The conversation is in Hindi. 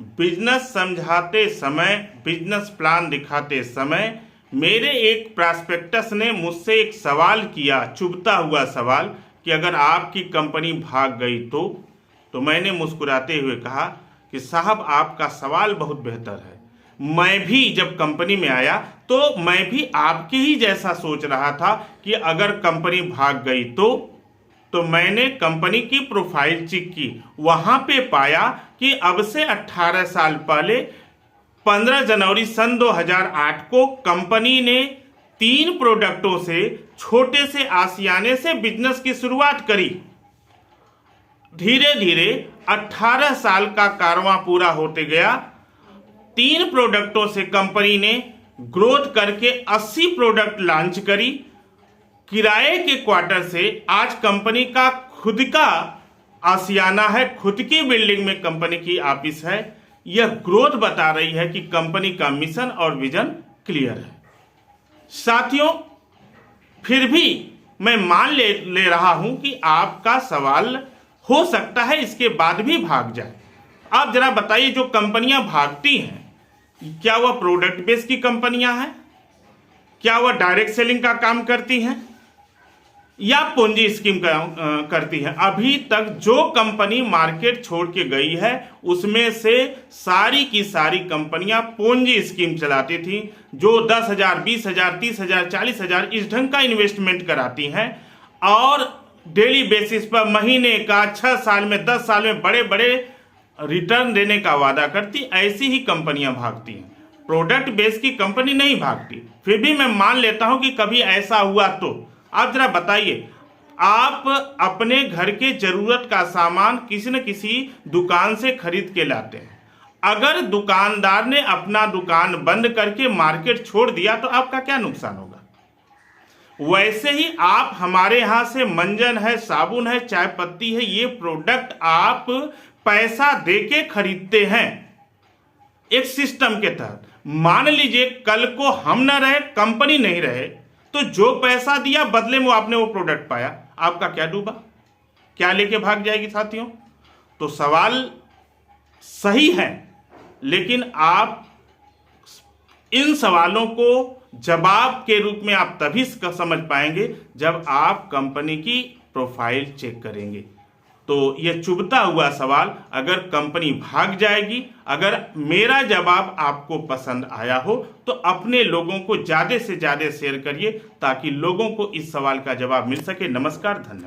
बिजनेस समझाते समय, बिजनेस प्लान दिखाते समय मेरे एक प्रॉस्पेक्टस ने मुझसे एक सवाल किया, चुभता हुआ सवाल, कि अगर आपकी कंपनी भाग गई तो मैंने मुस्कुराते हुए कहा कि साहब आपका सवाल बहुत बेहतर है। मैं भी जब कंपनी में आया तो मैं भी आपके ही जैसा सोच रहा था कि अगर कंपनी भाग गई तो मैंने कंपनी की प्रोफाइल चेक की, वहां पे पाया कि अब से 18 साल पहले 15 जनवरी सन 2008 को कंपनी ने 3 प्रोडक्टों से, छोटे से आशियाने से बिजनेस की शुरुआत करी। धीरे धीरे 18 साल का कारवां पूरा होते गया। 3 प्रोडक्टों से कंपनी ने ग्रोथ करके 80 प्रोडक्ट लॉन्च करी। किराए के क्वार्टर से आज कंपनी का खुद का आशियाना है, खुद की बिल्डिंग में कंपनी की ऑफिस है। यह ग्रोथ बता रही है कि कंपनी का मिशन और विजन क्लियर है। साथियों, फिर भी मैं मान ले रहा हूं कि आपका सवाल हो सकता है इसके बाद भी भाग जाए। आप जरा बताइए, जो कंपनियां भागती हैं, क्या वह प्रोडक्ट बेस की कंपनियां हैं? क्या वह डायरेक्ट सेलिंग का काम करती हैं या पूंजी स्कीम करती है? अभी तक जो कंपनी मार्केट छोड़ के गई है उसमें से सारी की सारी कंपनियां पूंजी स्कीम चलाती थी, जो 10,000, 20,000, 30,000, 40,000 इस ढंग का इन्वेस्टमेंट कराती हैं और डेली बेसिस पर महीने का, 6 साल में, 10 साल में बड़े बड़े रिटर्न देने का वादा करती। ऐसी ही कंपनियां भागती हैं। प्रोडक्ट बेस की कंपनी नहीं भागती। फिर भी मैं मान लेता हूं कि कभी ऐसा हुआ तो आप जरा बताइए, आप अपने घर के जरूरत का सामान किसी न किसी दुकान से खरीद के लाते हैं। अगर दुकानदार ने अपना दुकान बंद करके मार्केट छोड़ दिया तो आपका क्या नुकसान होगा? वैसे ही आप हमारे यहां से मंजन है, साबुन है, चाय पत्ती है, ये प्रोडक्ट आप पैसा देके खरीदते हैं एक सिस्टम के तहत। मान लीजिए कल को हम न रहे, कंपनी नहीं रहे, तो जो पैसा दिया बदले में आपने वो प्रोडक्ट पाया, आपका क्या डूबा? क्या लेके भाग जाएगी साथियों? तो सवाल सही है, लेकिन आप इन सवालों को जवाब के रूप में आप तभी समझ पाएंगे जब आप कंपनी की प्रोफाइल चेक करेंगे। तो यह चुभता हुआ सवाल, अगर कंपनी भाग जाएगी, अगर मेरा जवाब आपको पसंद आया हो तो अपने लोगों को ज़्यादा से ज़्यादा शेयर करिए ताकि लोगों को इस सवाल का जवाब मिल सके। नमस्कार, धन्यवाद।